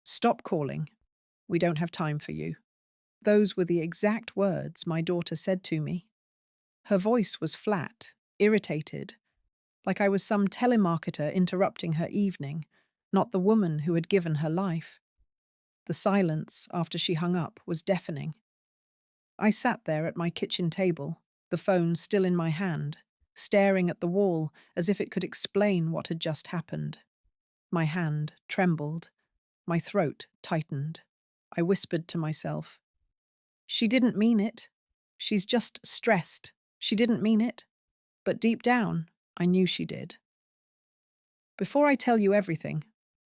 Stop calling. We don't have time for you. Those were the exact words my daughter said to me. Her voice was flat, irritated, like I was some telemarketer interrupting her evening, not the woman who had given her life. The silence after she hung up was deafening. I sat there at my kitchen table, the phone still in my hand, staring at the wall as if it could explain what had just happened. My hand trembled. My throat tightened. I whispered to myself, "She didn't mean it. She's just stressed. She didn't mean it." But deep down, I knew she did. Before I tell you everything,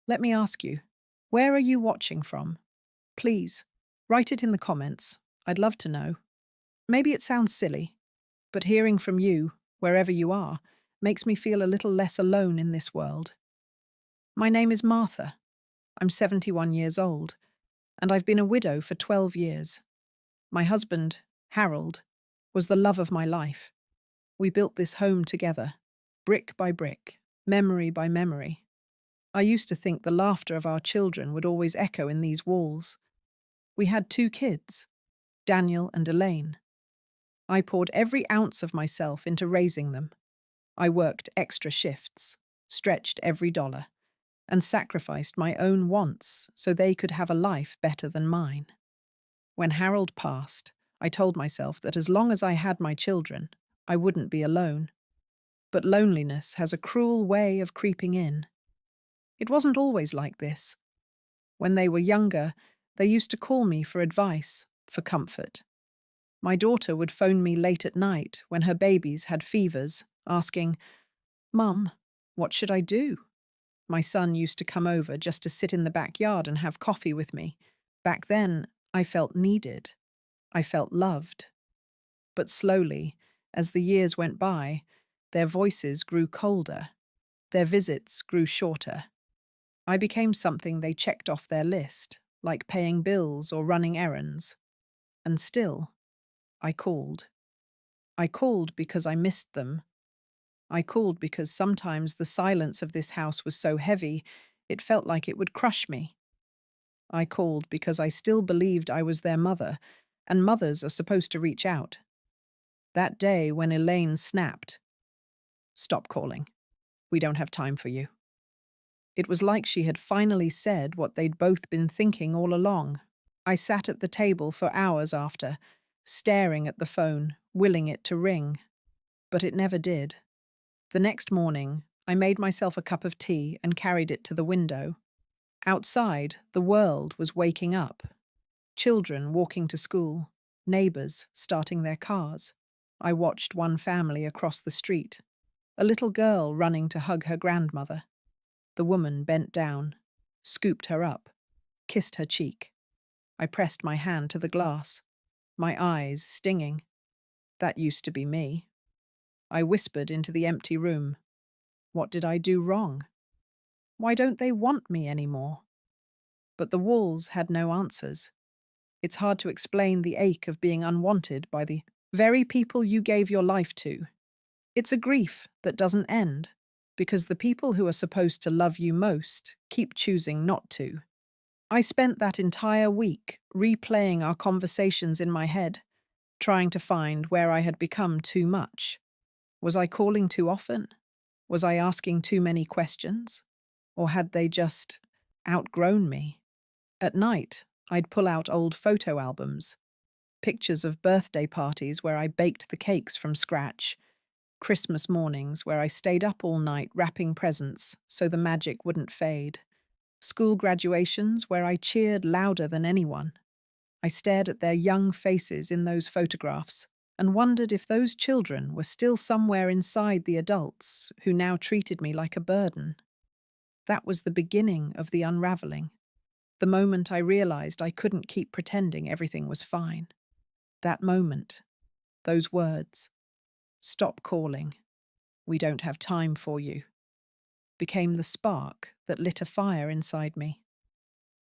let me ask you, where are you watching from? Please, write it in the comments. I'd love to know. Maybe it sounds silly, but hearing from you, wherever you are, makes me feel a little less alone in this world. My name is Martha. I'm 71 years old, and I've been a widow for 12 years. My husband, Harold, was the love of my life. We built this home together, brick by brick, memory by memory. I used to think the laughter of our children would always echo in these walls. We had 2 kids, Daniel and Elaine. I poured every ounce of myself into raising them. I worked extra shifts, stretched every dollar, and sacrificed my own wants so they could have a life better than mine. When Harold passed, I told myself that as long as I had my children, I wouldn't be alone. But loneliness has a cruel way of creeping in. It wasn't always like this. When they were younger, they used to call me for advice, for comfort. My daughter would phone me late at night when her babies had fevers, asking, "Mum, what should I do?" My son used to come over just to sit in the backyard and have coffee with me. Back then, I felt needed. I felt loved. But slowly, as the years went by, their voices grew colder. Their visits grew shorter. I became something they checked off their list, like paying bills or running errands. And still, I called. I called because I missed them. I called because sometimes the silence of this house was so heavy, it felt like it would crush me. I called because I still believed I was their mother, and mothers are supposed to reach out. That day when Elaine snapped, "Stop calling. We don't have time for you." It was like she had finally said what they'd both been thinking all along. I sat at the table for hours after, staring at the phone, willing it to ring. But it never did. The next morning, I made myself a cup of tea and carried it to the window. Outside, the world was waking up. Children walking to school, neighbors starting their cars. I watched one family across the street, a little girl running to hug her grandmother. The woman bent down, scooped her up, kissed her cheek. I pressed my hand to the glass, my eyes stinging. That used to be me. I whispered into the empty room. What did I do wrong? Why don't they want me anymore? But the walls had no answers. It's hard to explain the ache of being unwanted by the very people you gave your life to. It's a grief that doesn't end, because the people who are supposed to love you most keep choosing not to. I spent that entire week replaying our conversations in my head, trying to find where I had become too much. Was I calling too often? Was I asking too many questions? Or had they just outgrown me? At night, I'd pull out old photo albums, pictures of birthday parties where I baked the cakes from scratch, Christmas mornings where I stayed up all night wrapping presents so the magic wouldn't fade, school graduations where I cheered louder than anyone. I stared at their young faces in those photographs and wondered if those children were still somewhere inside the adults who now treated me like a burden. That was the beginning of the unraveling. The moment I realized I couldn't keep pretending everything was fine. That moment, those words, "Stop calling. We don't have time for you," became the spark that lit a fire inside me.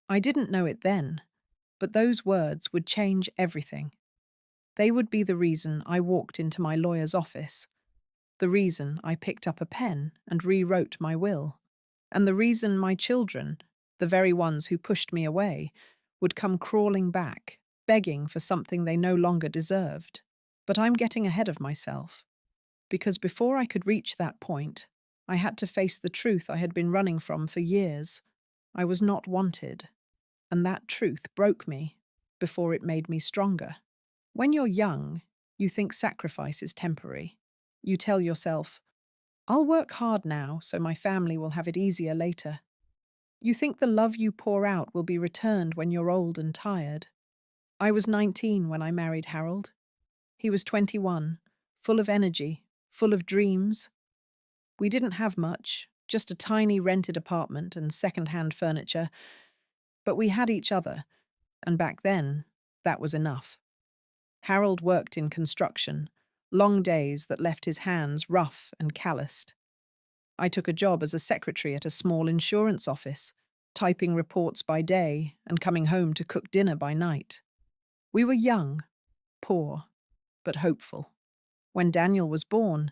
I didn't know it then, but those words would change everything. They would be the reason I walked into my lawyer's office, the reason I picked up a pen and rewrote my will, and the reason my children, the very ones who pushed me away, would come crawling back, begging for something they no longer deserved. But I'm getting ahead of myself, because before I could reach that point, I had to face the truth I had been running from for years. I was not wanted, and that truth broke me before it made me stronger. When you're young, you think sacrifice is temporary. You tell yourself, I'll work hard now so my family will have it easier later. You think the love you pour out will be returned when you're old and tired. I was 19 when I married Harold. He was 21, full of energy, full of dreams. We didn't have much, just a tiny rented apartment and second-hand furniture, but we had each other, and back then, that was enough. Harold worked in construction, long days that left his hands rough and calloused. I took a job as a secretary at a small insurance office, typing reports by day and coming home to cook dinner by night. We were young, poor, but hopeful. When Daniel was born,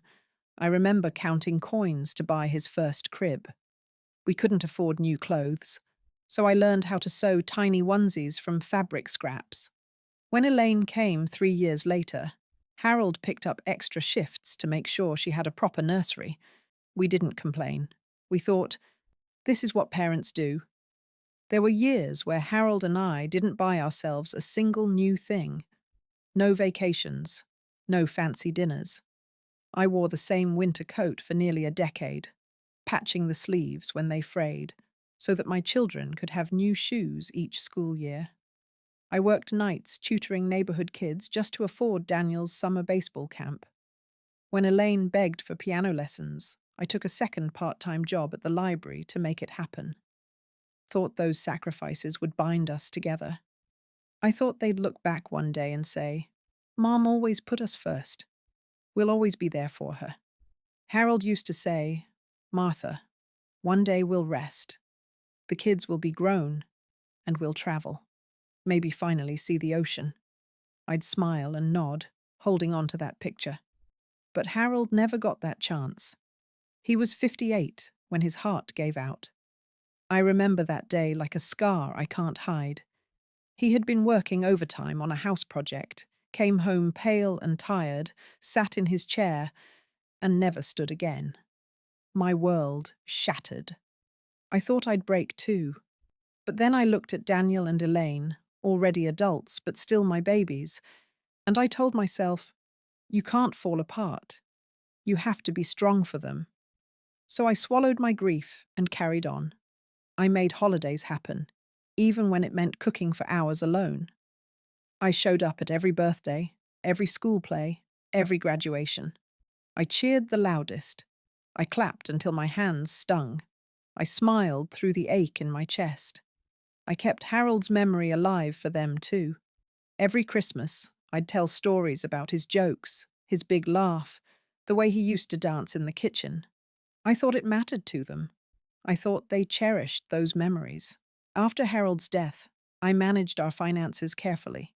I remember counting coins to buy his first crib. We couldn't afford new clothes, so I learned how to sew tiny onesies from fabric scraps. When Elaine came 3 years later, Harold picked up extra shifts to make sure she had a proper nursery. We didn't complain. We thought, this is what parents do. There were years where Harold and I didn't buy ourselves a single new thing. No vacations, no fancy dinners. I wore the same winter coat for nearly a decade, patching the sleeves when they frayed, so that my children could have new shoes each school year. I worked nights tutoring neighborhood kids just to afford Daniel's summer baseball camp. When Elaine begged for piano lessons, I took a second part-time job at the library to make it happen. Thought those sacrifices would bind us together. I thought they'd look back one day and say, Mom always put us first. We'll always be there for her. Harold used to say, Martha, one day we'll rest. The kids will be grown, and we'll travel. Maybe finally see the ocean. I'd smile and nod, holding on to that picture. But Harold never got that chance. He was 58 when his heart gave out. I remember that day like a scar I can't hide. He had been working overtime on a house project, came home pale and tired, sat in his chair, and never stood again. My world shattered. I thought I'd break too. But then I looked at Daniel and Elaine, already adults but still my babies, and I told myself, you can't fall apart. You have to be strong for them. So I swallowed my grief and carried on. I made holidays happen, even when it meant cooking for hours alone. I showed up at every birthday, every school play, every graduation. I cheered the loudest. I clapped until my hands stung. I smiled through the ache in my chest. I kept Harold's memory alive for them too. Every Christmas, I'd tell stories about his jokes, his big laugh, the way he used to dance in the kitchen. I thought it mattered to them. I thought they cherished those memories. After Harold's death, I managed our finances carefully.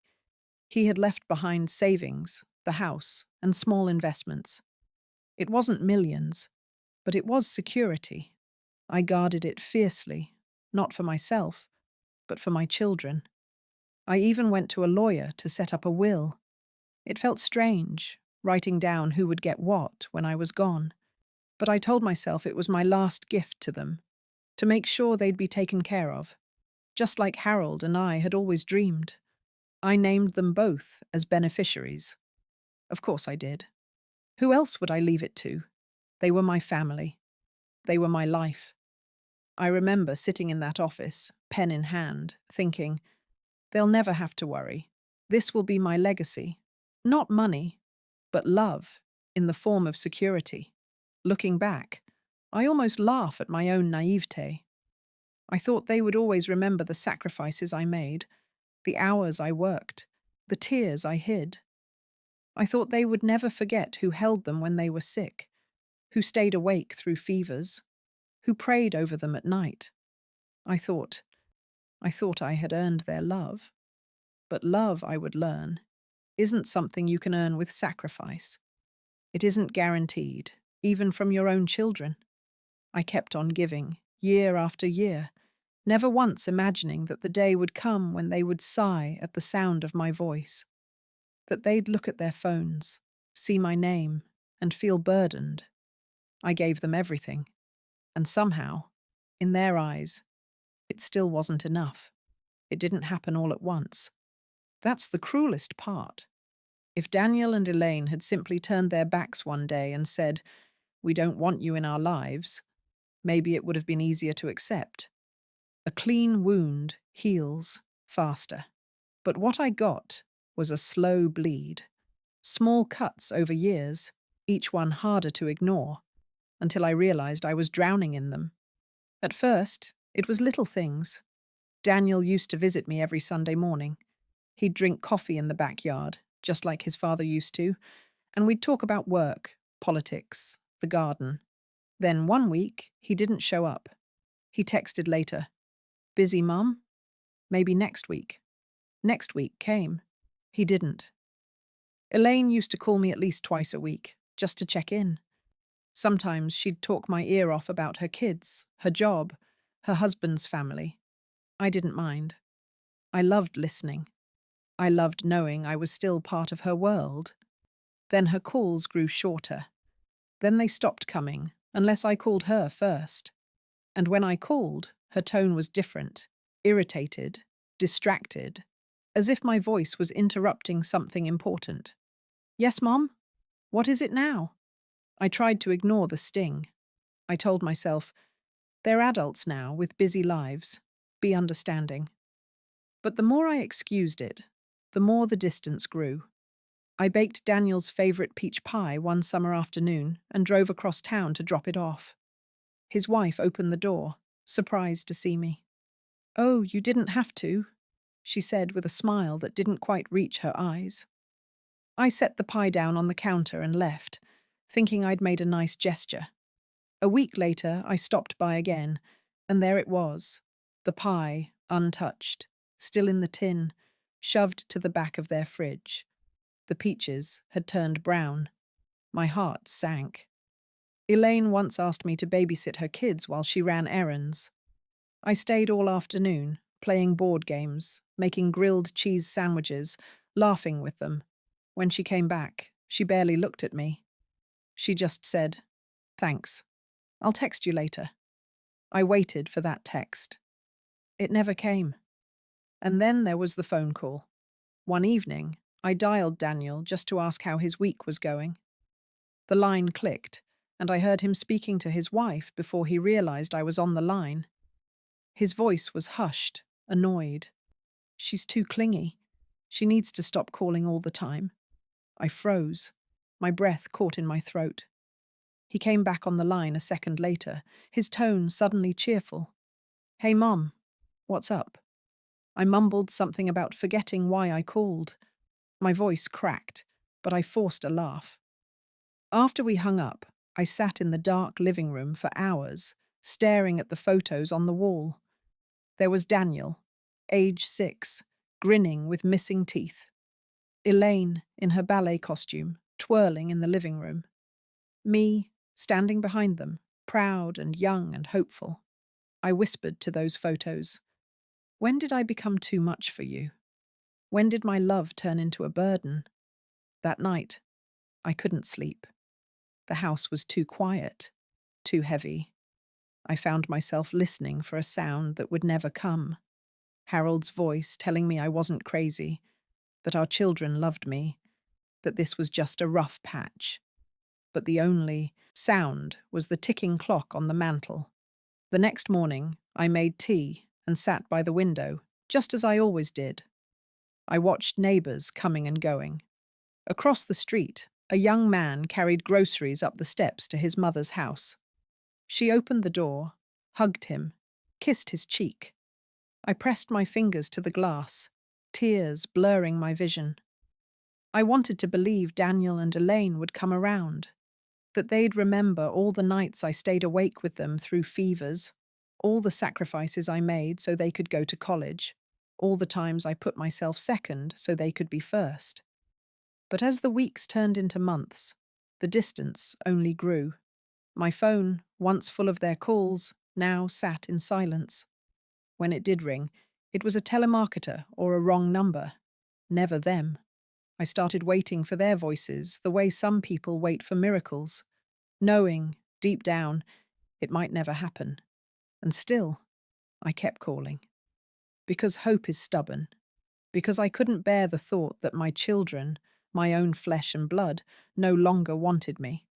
He had left behind savings, the house, and small investments. It wasn't millions, but it was security. I guarded it fiercely, not for myself, but for my children. I even went to a lawyer to set up a will. It felt strange, writing down who would get what when I was gone. But I told myself it was my last gift to them, to make sure they'd be taken care of, just like Harold and I had always dreamed. I named them both as beneficiaries. Of course I did. Who else would I leave it to? They were my family. They were my life. I remember sitting in that office, pen in hand, thinking, they'll never have to worry. This will be my legacy. Not money, but love, in the form of security. Looking back, I almost laugh at my own naivete. I thought they would always remember the sacrifices I made, the hours I worked, the tears I hid. I thought they would never forget who held them when they were sick, who stayed awake through fevers, who prayed over them at night. I thought I had earned their love. But love, I would learn, isn't something you can earn with sacrifice. It isn't guaranteed, even from your own children. I kept on giving, year after year, never once imagining that the day would come when they would sigh at the sound of my voice, that they'd look at their phones, see my name, and feel burdened. I gave them everything, and somehow, in their eyes, it still wasn't enough. It didn't happen all at once. That's the cruelest part. If Daniel and Elaine had simply turned their backs one day and said, "We don't want you in our lives," maybe it would have been easier to accept. A clean wound heals faster. But what I got was a slow bleed. Small cuts over years, each one harder to ignore, until I realized I was drowning in them. At first, it was little things. Daniel used to visit me every Sunday morning. He'd drink coffee in the backyard, just like his father used to, and we'd talk about work, politics, the garden. Then one week, he didn't show up. He texted later, "Busy, Mum? Maybe next week." Next week came. He didn't. Elaine used to call me at least twice a week, just to check in. Sometimes she'd talk my ear off about her kids, her job, her husband's family. I didn't mind. I loved listening. I loved knowing I was still part of her world. Then her calls grew shorter. Then they stopped coming, unless I called her first. And when I called, her tone was different, irritated, distracted, as if my voice was interrupting something important. "Yes, Mom? What is it now?" I tried to ignore the sting. I told myself, they're adults now with busy lives. Be understanding. But the more I excused it, the more the distance grew. I baked Daniel's favorite peach pie one summer afternoon and drove across town to drop it off. His wife opened the door, surprised to see me. "Oh, you didn't have to," she said with a smile that didn't quite reach her eyes. I set the pie down on the counter and left, thinking I'd made a nice gesture. A week later, I stopped by again, and there it was, the pie, untouched, still in the tin, shoved to the back of their fridge. The peaches had turned brown. My heart sank. Elaine once asked me to babysit her kids while she ran errands. I stayed all afternoon, playing board games, making grilled cheese sandwiches, laughing with them. When she came back, she barely looked at me. She just said, "Thanks. I'll text you later." I waited for that text. It never came. And then there was the phone call. One evening, I dialed Daniel just to ask how his week was going. The line clicked, and I heard him speaking to his wife before he realized I was on the line. His voice was hushed, annoyed. "She's too clingy. She needs to stop calling all the time." I froze. My breath caught in my throat. He came back on the line a second later, his tone suddenly cheerful. "Hey, Mom, what's up?" I mumbled something about forgetting why I called. My voice cracked, but I forced a laugh. After we hung up, I sat in the dark living room for hours, staring at the photos on the wall. There was Daniel, age 6, grinning with missing teeth. Elaine, in her ballet costume, twirling in the living room. Me, standing behind them, proud and young and hopeful. I whispered to those photos, "When did I become too much for you? When did my love turn into a burden?" That night, I couldn't sleep. The house was too quiet, too heavy. I found myself listening for a sound that would never come. Harold's voice telling me I wasn't crazy, that our children loved me, that this was just a rough patch. But the only sound was the ticking clock on the mantel. The next morning, I made tea and sat by the window, just as I always did. I watched neighbors coming and going. Across the street, a young man carried groceries up the steps to his mother's house. She opened the door, hugged him, kissed his cheek. I pressed my fingers to the glass, tears blurring my vision. I wanted to believe Daniel and Elaine would come around, that they'd remember all the nights I stayed awake with them through fevers, all the sacrifices I made so they could go to college, all the times I put myself second so they could be first. But as the weeks turned into months, the distance only grew. My phone, once full of their calls, now sat in silence. When it did ring, it was a telemarketer or a wrong number. Never them. I started waiting for their voices, the way some people wait for miracles, knowing, deep down, it might never happen. And still, I kept calling. Because hope is stubborn. Because I couldn't bear the thought that my children, my own flesh and blood, no longer wanted me.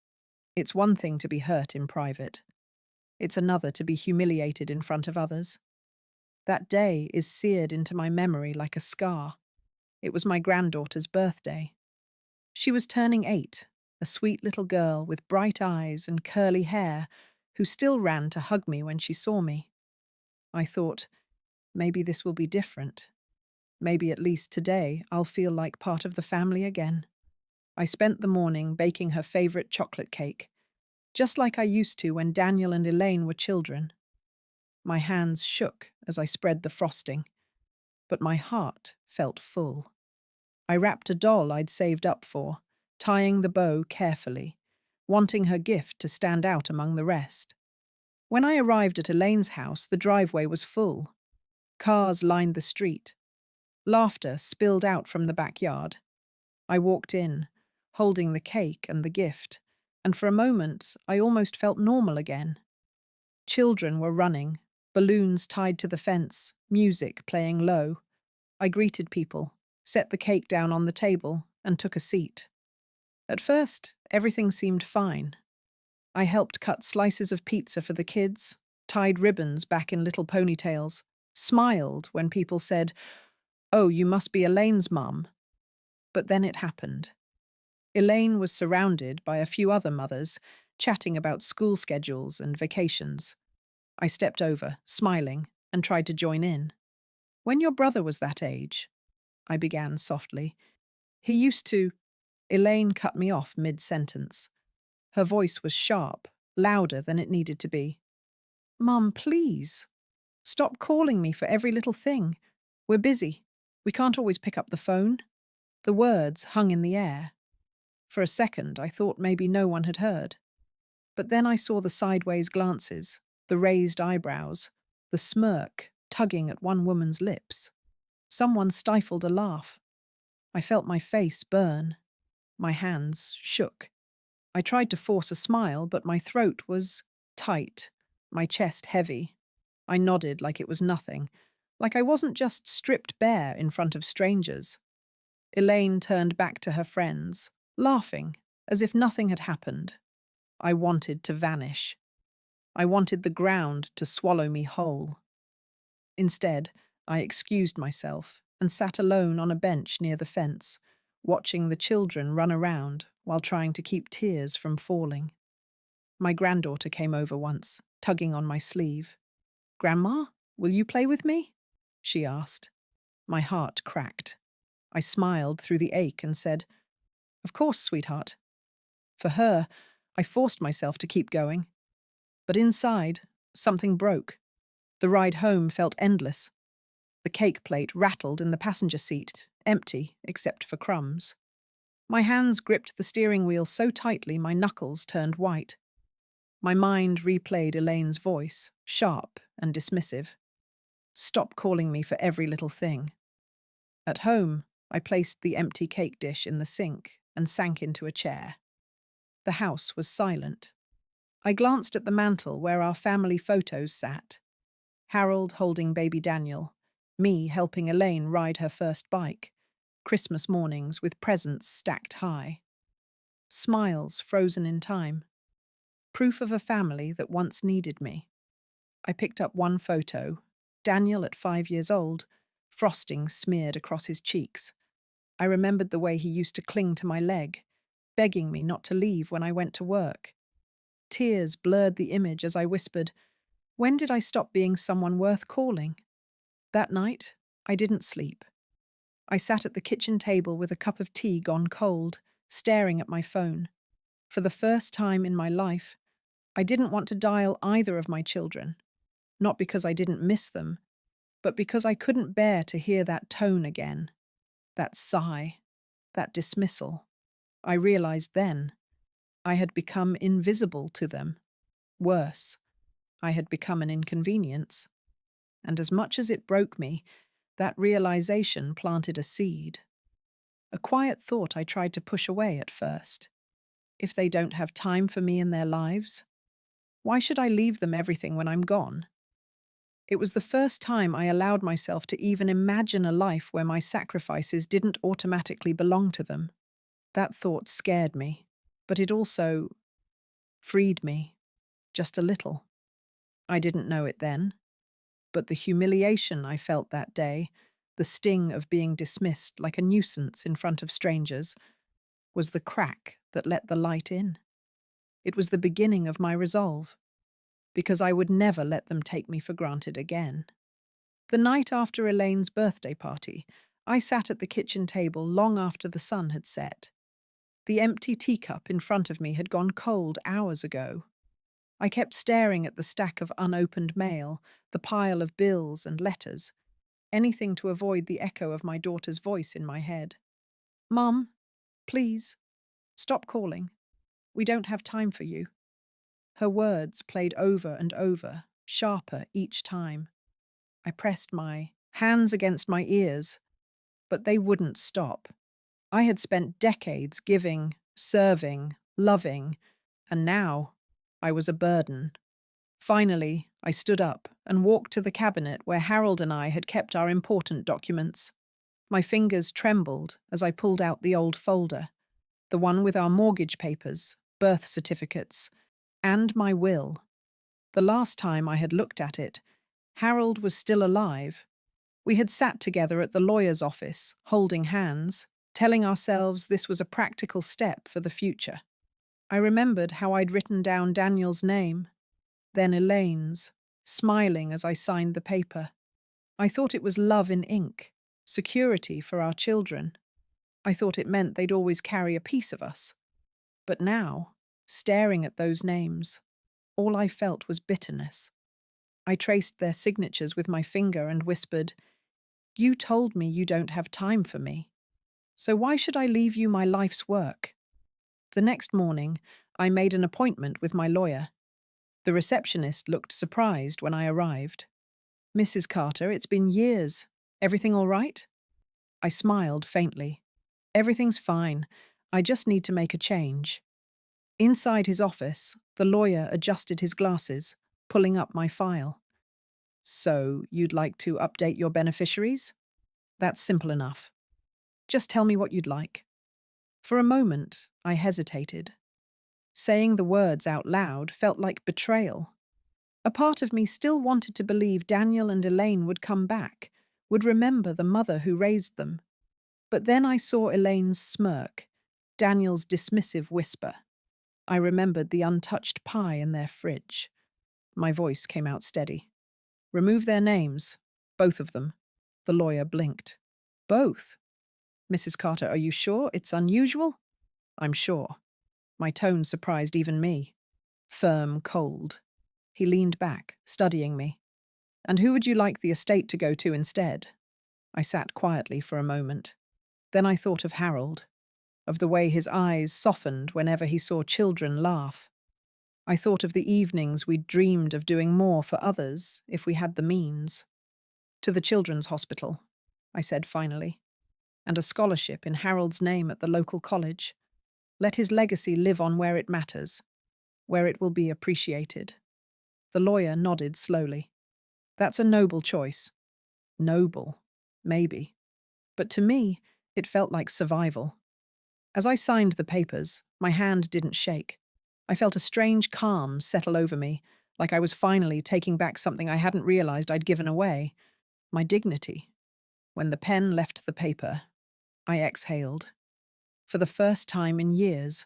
It's one thing to be hurt in private. It's another to be humiliated in front of others. That day is seared into my memory like a scar. It was my granddaughter's birthday. She was turning 8, a sweet little girl with bright eyes and curly hair who still ran to hug me when she saw me. I thought, maybe this will be different. Maybe at least today I'll feel like part of the family again. I spent the morning baking her favorite chocolate cake, just like I used to when Daniel and Elaine were children. My hands shook as I spread the frosting, but my heart felt full. I wrapped a doll I'd saved up for, tying the bow carefully, wanting her gift to stand out among the rest. When I arrived at Elaine's house, the driveway was full. Cars lined the street. Laughter spilled out from the backyard. I walked in, holding the cake and the gift, and for a moment I almost felt normal again. Children were running, balloons tied to the fence, music playing low. I greeted people, set the cake down on the table, and took a seat. At first, everything seemed fine. I helped cut slices of pizza for the kids, tied ribbons back in little ponytails, smiled when people said, "Oh, you must be Elaine's mum." But then it happened. Elaine was surrounded by a few other mothers, chatting about school schedules and vacations. I stepped over, smiling, and tried to join in. "When your brother was that age," I began softly, "he used to—" Elaine cut me off mid-sentence. Her voice was sharp, louder than it needed to be. "Mum, please. Stop calling me for every little thing. We're busy. We can't always pick up the phone." The words hung in the air. For a second, I thought maybe no one had heard. But then I saw the sideways glances, the raised eyebrows, the smirk tugging at one woman's lips. Someone stifled a laugh. I felt my face burn. My hands shook. I tried to force a smile, but my throat was tight, my chest heavy. I nodded like it was nothing, like I wasn't just stripped bare in front of strangers. Elaine turned back to her friends, laughing, as if nothing had happened. I wanted to vanish. I wanted the ground to swallow me whole. Instead, I excused myself and sat alone on a bench near the fence, watching the children run around while trying to keep tears from falling. My granddaughter came over once, tugging on my sleeve. "Grandma, will you play with me?" she asked. My heart cracked. I smiled through the ache and said, "Of course, sweetheart." For her, I forced myself to keep going. But inside, something broke. The ride home felt endless. The cake plate rattled in the passenger seat, empty except for crumbs. My hands gripped the steering wheel so tightly my knuckles turned white. My mind replayed Elaine's voice, sharp and dismissive. "Stop calling me for every little thing." At home, I placed the empty cake dish in the sink and sank into a chair. The house was silent. I glanced at the mantel where our family photos sat. Harold holding baby Daniel, me helping Elaine ride her first bike, Christmas mornings with presents stacked high. Smiles frozen in time. Proof of a family that once needed me. I picked up one photo, Daniel at 5 years old, frosting smeared across his cheeks. I remembered the way he used to cling to my leg, begging me not to leave when I went to work. Tears blurred the image as I whispered, "When did I stop being someone worth calling?" That night, I didn't sleep. I sat at the kitchen table with a cup of tea gone cold, staring at my phone. For the first time in my life, I didn't want to dial either of my children. Not because I didn't miss them, but because I couldn't bear to hear that tone again, that sigh, that dismissal. I realized then I had become invisible to them. Worse, I had become an inconvenience. And as much as it broke me, that realization planted a seed. A quiet thought I tried to push away at first. If they don't have time for me in their lives, why should I leave them everything when I'm gone? It was the first time I allowed myself to even imagine a life where my sacrifices didn't automatically belong to them. That thought scared me, but it also freed me, just a little. I didn't know it then, but the humiliation I felt that day, the sting of being dismissed like a nuisance in front of strangers, was the crack that let the light in. It was the beginning of my resolve, because I would never let them take me for granted again. The night after Elaine's birthday party, I sat at the kitchen table long after the sun had set. The empty teacup in front of me had gone cold hours ago. I kept staring at the stack of unopened mail, the pile of bills and letters, anything to avoid the echo of my daughter's voice in my head. "Mum, please, stop calling. We don't have time for you." Her words played over and over, sharper each time. I pressed my hands against my ears, but they wouldn't stop. I had spent decades giving, serving, loving, and now I was a burden. Finally, I stood up and walked to the cabinet where Harold and I had kept our important documents. My fingers trembled as I pulled out the old folder, the one with our mortgage papers, birth certificates, and my will. The last time I had looked at it, Harold was still alive. We had sat together at the lawyer's office, holding hands, telling ourselves this was a practical step for the future. I remembered how I'd written down Daniel's name, then Elaine's, smiling as I signed the paper. I thought it was love in ink, security for our children. I thought it meant they'd always carry a piece of us. But now, staring at those names, all I felt was bitterness. I traced their signatures with my finger and whispered, "You told me you don't have time for me. So why should I leave you my life's work?" The next morning, I made an appointment with my lawyer. The receptionist looked surprised when I arrived. "Mrs. Carter, it's been years. Everything all right?" I smiled faintly. "Everything's fine. I just need to make a change." Inside his office, the lawyer adjusted his glasses, pulling up my file. "So, you'd like to update your beneficiaries? That's simple enough. Just tell me what you'd like." For a moment, I hesitated. Saying the words out loud felt like betrayal. A part of me still wanted to believe Daniel and Elaine would come back, would remember the mother who raised them. But then I saw Elaine's smirk, Daniel's dismissive whisper. I remembered the untouched pie in their fridge. My voice came out steady. "Remove their names. Both of them." The lawyer blinked. "Both? Mrs. Carter, are you sure? It's unusual?" "I'm sure." My tone surprised even me. Firm, cold. He leaned back, studying me. "And who would you like the estate to go to instead?" I sat quietly for a moment. Then I thought of Harold, of the way his eyes softened whenever he saw children laugh. I thought of the evenings we'd dreamed of doing more for others if we had the means. "To the children's hospital," I said finally, "and a scholarship in Harold's name at the local college. Let his legacy live on where it matters, where it will be appreciated." The lawyer nodded slowly. "That's a noble choice." Noble, maybe. But to me, it felt like survival. As I signed the papers, my hand didn't shake. I felt a strange calm settle over me, like I was finally taking back something I hadn't realized I'd given away, my dignity. When the pen left the paper, I exhaled. For the first time in years,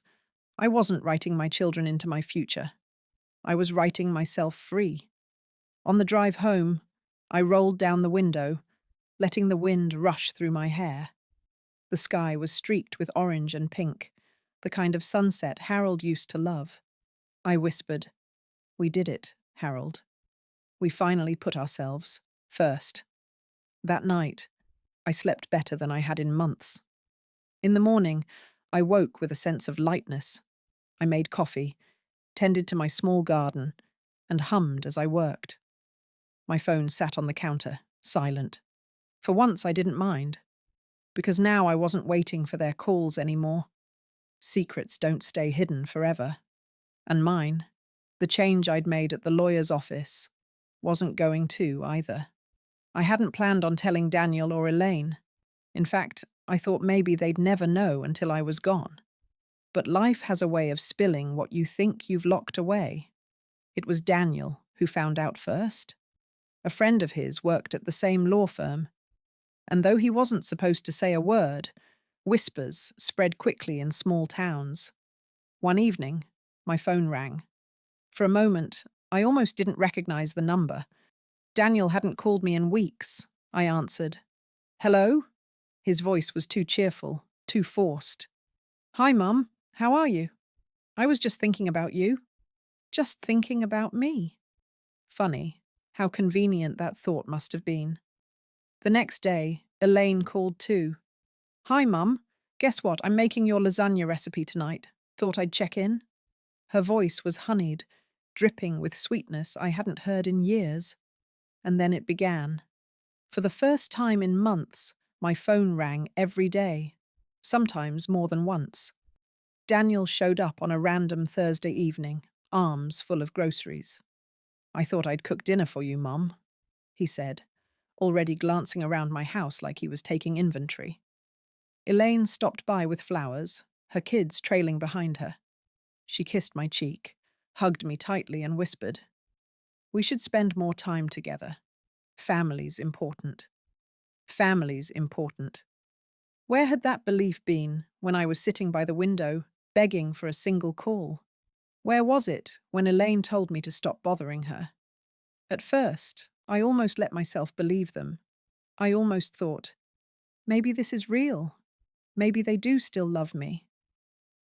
I wasn't writing my children into my future. I was writing myself free. On the drive home, I rolled down the window, letting the wind rush through my hair. The sky was streaked with orange and pink, the kind of sunset Harold used to love. I whispered, "We did it, Harold. We finally put ourselves first." That night, I slept better than I had in months. In the morning, I woke with a sense of lightness. I made coffee, tended to my small garden, and hummed as I worked. My phone sat on the counter, silent. For once, I didn't mind, because now I wasn't waiting for their calls anymore. Secrets don't stay hidden forever. And mine, the change I'd made at the lawyer's office, wasn't going to either. I hadn't planned on telling Daniel or Elaine. In fact, I thought maybe they'd never know until I was gone. But life has a way of spilling what you think you've locked away. It was Daniel who found out first. A friend of his worked at the same law firm, and though he wasn't supposed to say a word, whispers spread quickly in small towns. One evening, my phone rang. For a moment, I almost didn't recognize the number. Daniel hadn't called me in weeks. I answered. "Hello?" His voice was too cheerful, too forced. "Hi, Mum. How are you? I was just thinking about you. Just thinking about me." Funny, how convenient that thought must have been. The next day, Elaine called too. "Hi, Mum. Guess what? I'm making your lasagna recipe tonight. Thought I'd check in." Her voice was honeyed, dripping with sweetness I hadn't heard in years. And then it began. For the first time in months, my phone rang every day, sometimes more than once. Daniel showed up on a random Thursday evening, arms full of groceries. "I thought I'd cook dinner for you, Mum," he said, already glancing around my house like he was taking inventory. Elaine stopped by with flowers, her kids trailing behind her. She kissed my cheek, hugged me tightly, and whispered, "We should spend more time together. Family's important. Family's important." Where had that belief been when I was sitting by the window, begging for a single call? Where was it when Elaine told me to stop bothering her? At first, I almost let myself believe them. I almost thought, maybe this is real. Maybe they do still love me.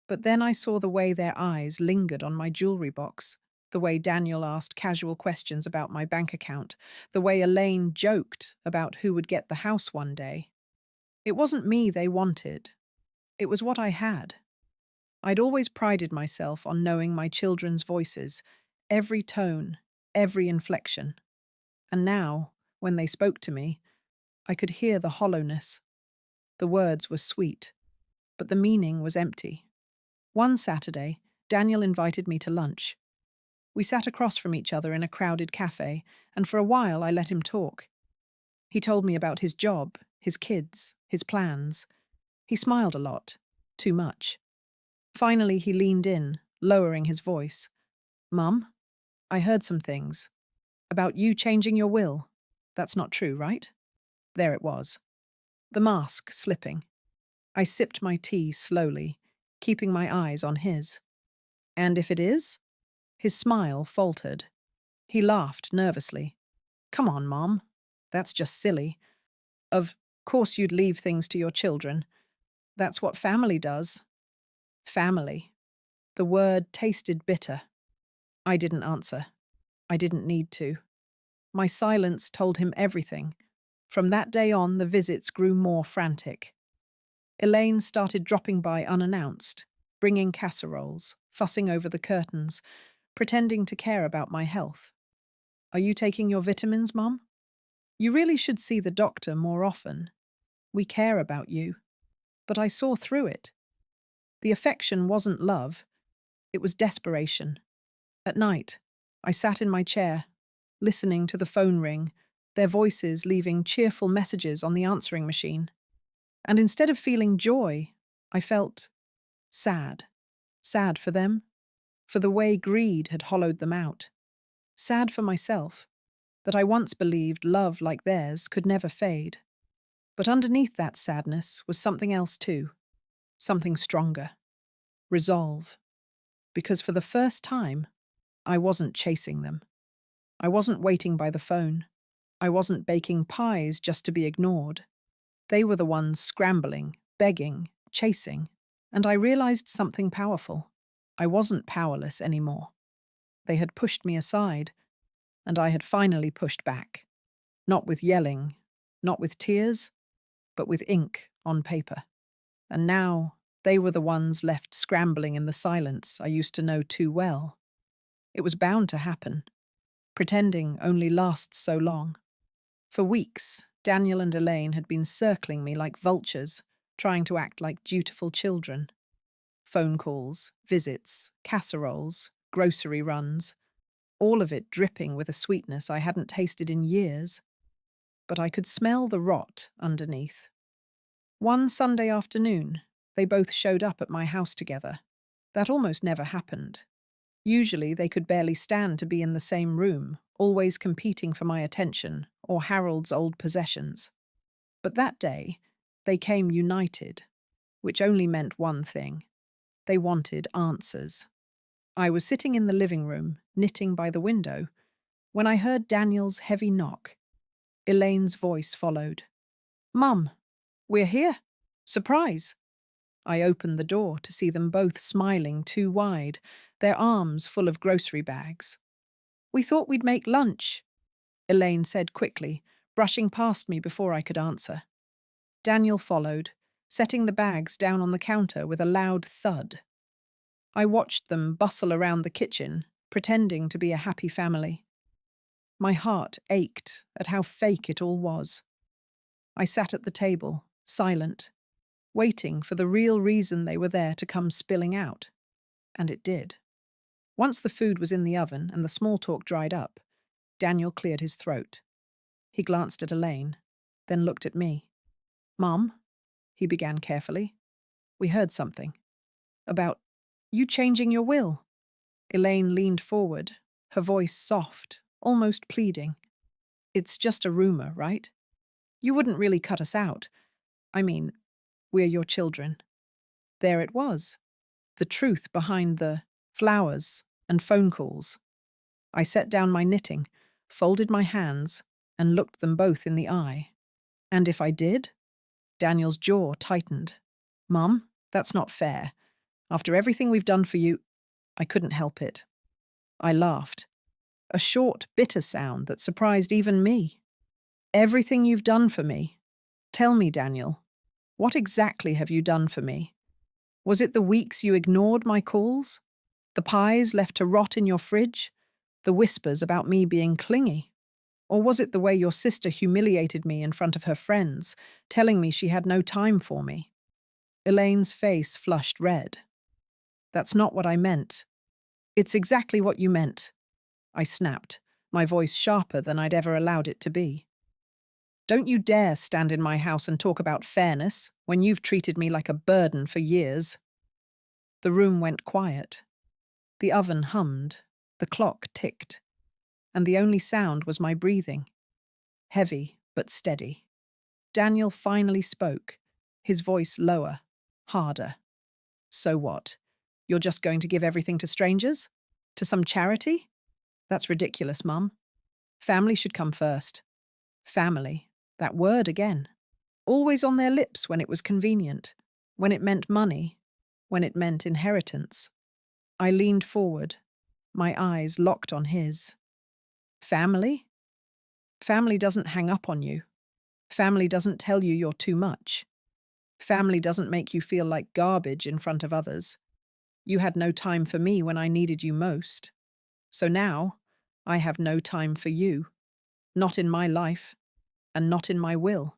But then I saw the way their eyes lingered on my jewelry box, the way Daniel asked casual questions about my bank account, the way Elaine joked about who would get the house one day. It wasn't me they wanted. It was what I had. I'd always prided myself on knowing my children's voices, every tone, every inflection. And now, when they spoke to me, I could hear the hollowness. The words were sweet, but the meaning was empty. One Saturday, Daniel invited me to lunch. We sat across from each other in a crowded cafe, and for a while I let him talk. He told me about his job, his kids, his plans. He smiled a lot, too much. Finally, he leaned in, lowering his voice. "Mum, I heard some things. About you changing your will. That's not true, right?" There it was. The mask slipping. I sipped my tea slowly, keeping my eyes on his. "And if it is?" His smile faltered. He laughed nervously. "Come on, Mom. That's just silly. Of course you'd leave things to your children. That's what family does." Family. The word tasted bitter. I didn't answer. I didn't need to. My silence told him everything. From that day on, the visits grew more frantic. Elaine started dropping by unannounced, bringing casseroles, fussing over the curtains, pretending to care about my health. "Are you taking your vitamins, Mum? You really should see the doctor more often. We care about you." But I saw through it. The affection wasn't love, it was desperation. At night, I sat in my chair, listening to the phone ring, their voices leaving cheerful messages on the answering machine. And instead of feeling joy, I felt sad. Sad for them, for the way greed had hollowed them out. Sad for myself, that I once believed love like theirs could never fade. But underneath that sadness was something else too, something stronger. Resolve. Because for the first time, I wasn't chasing them. I wasn't waiting by the phone. I wasn't baking pies just to be ignored. They were the ones scrambling, begging, chasing. And I realized something powerful. I wasn't powerless anymore. They had pushed me aside, and I had finally pushed back. Not with yelling, not with tears, but with ink on paper. And now they were the ones left scrambling in the silence I used to know too well. It was bound to happen. Pretending only lasts so long. For weeks, Daniel and Elaine had been circling me like vultures, trying to act like dutiful children. Phone calls, visits, casseroles, grocery runs, all of it dripping with a sweetness I hadn't tasted in years. But I could smell the rot underneath. One Sunday afternoon, they both showed up at my house together. That almost never happened. Usually they could barely stand to be in the same room, always competing for my attention or Harold's old possessions. But that day, they came united, which only meant one thing. They wanted answers. I was sitting in the living room, knitting by the window, when I heard Daniel's heavy knock. Elaine's voice followed. "Mum, we're here. Surprise." I opened the door to see them both smiling too wide, their arms full of grocery bags. "We thought we'd make lunch," Elaine said quickly, brushing past me before I could answer. Daniel followed, setting the bags down on the counter with a loud thud. I watched them bustle around the kitchen, pretending to be a happy family. My heart ached at how fake it all was. I sat at the table, silent, waiting for the real reason they were there to come spilling out. And it did. Once the food was in the oven and the small talk dried up, Daniel cleared his throat. He glanced at Elaine, then looked at me. "Mom," he began carefully, "we heard something. About you changing your will." Elaine leaned forward, her voice soft, almost pleading. "It's just a rumor, right? You wouldn't really cut us out. I mean, we're your children." There it was, the truth behind the flowers and phone calls. I set down my knitting, folded my hands, and looked them both in the eye. "And if I did?" Daniel's jaw tightened. "Mum, that's not fair. After everything we've done for you—" I couldn't help it. I laughed. A short, bitter sound that surprised even me. "Everything you've done for me? Tell me, Daniel, what exactly have you done for me? Was it the weeks you ignored my calls? The pies left to rot in your fridge? The whispers about me being clingy? Or was it the way your sister humiliated me in front of her friends, telling me she had no time for me?" Elaine's face flushed red. "That's not what I meant." "It's exactly what you meant," I snapped, my voice sharper than I'd ever allowed it to be. "Don't you dare stand in my house and talk about fairness when you've treated me like a burden for years." The room went quiet. The oven hummed, the clock ticked, and the only sound was my breathing, heavy but steady. Daniel finally spoke, his voice lower, harder. "So what? You're just going to give everything to strangers? To some charity? That's ridiculous, Mum. Family should come first." Family, that word again. Always on their lips when it was convenient, when it meant money, when it meant inheritance. I leaned forward, my eyes locked on his. "Family? Family doesn't hang up on you. Family doesn't tell you you're too much. Family doesn't make you feel like garbage in front of others. You had no time for me when I needed you most. So now, I have no time for you. Not in my life, and not in my will."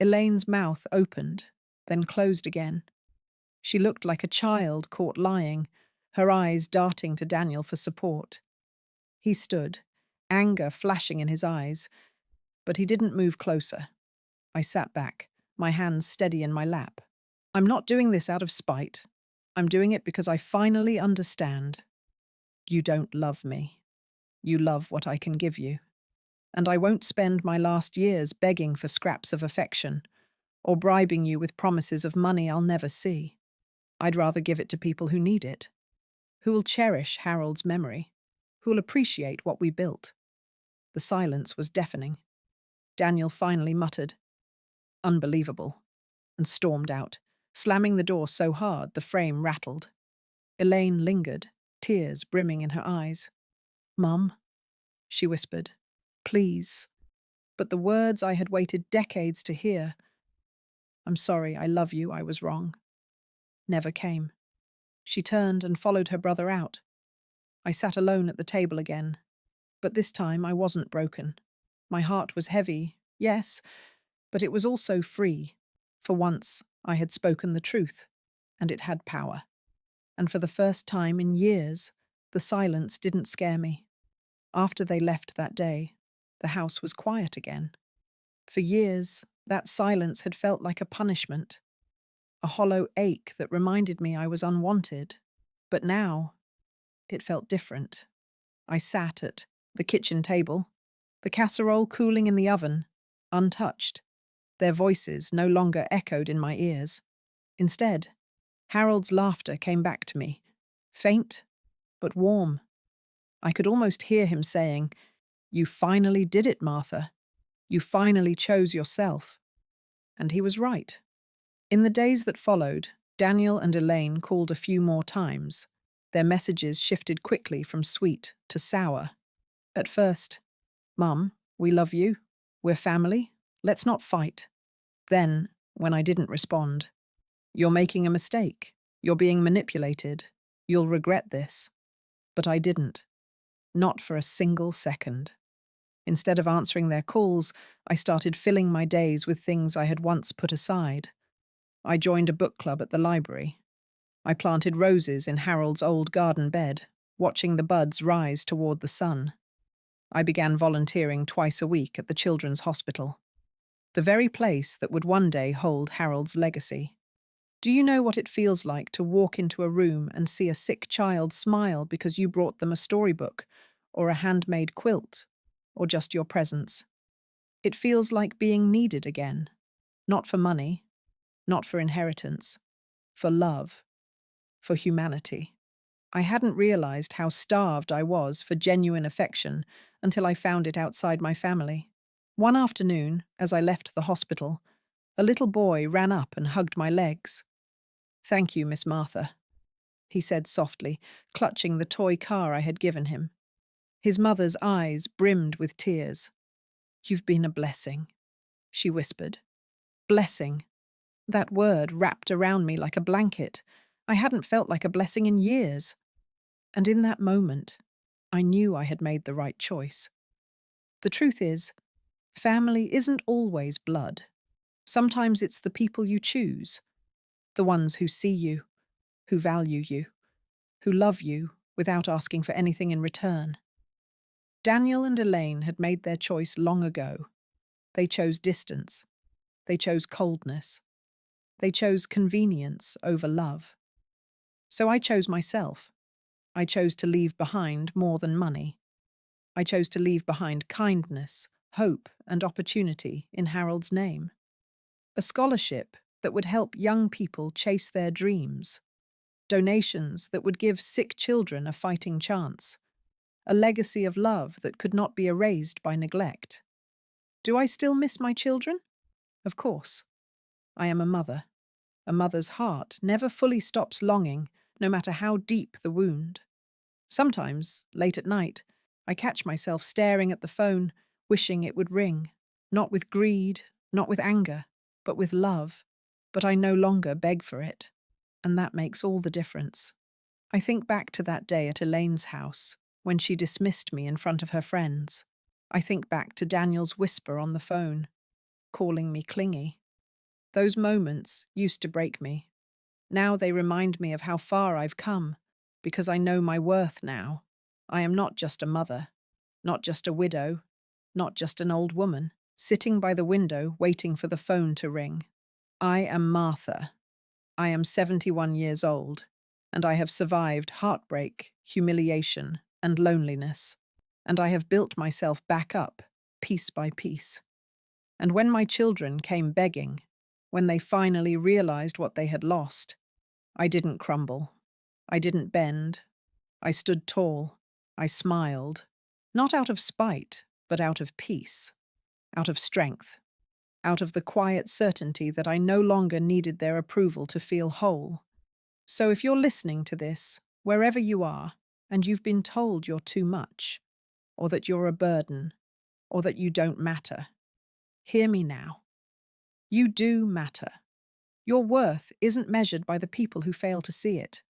Elaine's mouth opened, then closed again. She looked like a child caught lying, her eyes darting to Daniel for support. He stood, anger flashing in his eyes, but he didn't move closer. I sat back, my hands steady in my lap. "I'm not doing this out of spite. I'm doing it because I finally understand. You don't love me. You love what I can give you. And I won't spend my last years begging for scraps of affection or bribing you with promises of money I'll never see. I'd rather give it to people who need it, who will cherish Harold's memory, who will appreciate what we built." The silence was deafening. Daniel finally muttered, "Unbelievable," and stormed out, slamming the door so hard the frame rattled. Elaine lingered, tears brimming in her eyes. "Mum," she whispered, "please." But the words I had waited decades to hear, "I'm sorry, I love you, I was wrong," never came. She turned and followed her brother out. I sat alone at the table again, But this time I wasn't broken. My heart was heavy, yes, but it was also free. For once, I had spoken the truth, and it had power. And for the first time in years, the silence didn't scare me. After they left that day, the house was quiet again. For years, that silence had felt like a punishment, a hollow ache that reminded me I was unwanted. But now, it felt different. I sat at the kitchen table, the casserole cooling in the oven, untouched. Their voices no longer echoed in my ears. Instead, Harold's laughter came back to me, faint but warm. I could almost hear him saying, "You finally did it, Martha. You finally chose yourself." And he was right. In the days that followed, Daniel and Elaine called a few more times. Their messages shifted quickly from sweet to sour. At first, "Mum, we love you. We're family. Let's not fight." Then, when I didn't respond, "You're making a mistake. You're being manipulated. You'll regret this." But I didn't. Not for a single second. Instead of answering their calls, I started filling my days with things I had once put aside. I joined a book club at the library. I planted roses in Harold's old garden bed, watching the buds rise toward the sun. I began volunteering twice a week at the children's hospital, the very place that would one day hold Harold's legacy. Do you know what it feels like to walk into a room and see a sick child smile because you brought them a storybook, or a handmade quilt, or just your presence? It feels like being needed again, not for money, not for inheritance, for love, for humanity. I hadn't realized how starved I was for genuine affection until I found it outside my family. One afternoon, as I left the hospital, a little boy ran up and hugged my legs. "Thank you, Miss Martha," he said softly, clutching the toy car I had given him. His mother's eyes brimmed with tears. "You've been a blessing," she whispered. Blessing. That word wrapped around me like a blanket. I hadn't felt like a blessing in years. And in that moment, I knew I had made the right choice. The truth is, family isn't always blood. Sometimes it's the people you choose, the ones who see you, who value you, who love you without asking for anything in return. Daniel and Elaine had made their choice long ago. They chose distance. They chose coldness. They chose convenience over love. So I chose myself. I chose to leave behind more than money. I chose to leave behind kindness, hope, and opportunity in Harold's name. A scholarship that would help young people chase their dreams. Donations that would give sick children a fighting chance. A legacy of love that could not be erased by neglect. Do I still miss my children? Of course. I am a mother. A mother's heart never fully stops longing, no matter how deep the wound. Sometimes, late at night, I catch myself staring at the phone, wishing it would ring. Not with greed, not with anger, but with love. But I no longer beg for it. And that makes all the difference. I think back to that day at Elaine's house, when she dismissed me in front of her friends. I think back to Daniel's whisper on the phone, calling me clingy. Those moments used to break me. Now they remind me of how far I've come, because I know my worth now. I am not just a mother, not just a widow, not just an old woman, sitting by the window waiting for the phone to ring. I am Martha. I am 71 years old, and I have survived heartbreak, humiliation, and loneliness. And I have built myself back up, piece by piece. And when my children came begging, when they finally realized what they had lost, I didn't crumble. I didn't bend. I stood tall. I smiled. Not out of spite, but out of peace. Out of strength. Out of the quiet certainty that I no longer needed their approval to feel whole. So if you're listening to this, wherever you are, and you've been told you're too much, or that you're a burden, or that you don't matter, hear me now. You do matter. Your worth isn't measured by the people who fail to see it.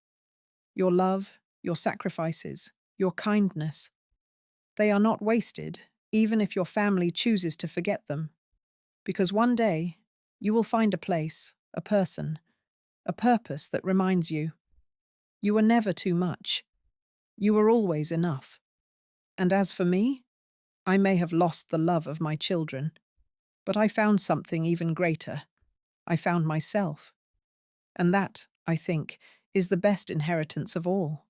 Your love, your sacrifices, your kindness, They are not wasted, even if your family chooses to forget them, because one day you will find a place, a person, a purpose that reminds you you were never too much. You were always enough. And as for me, I may have lost the love of my children, but I found something even greater. I found myself. And that, I think, is the best inheritance of all.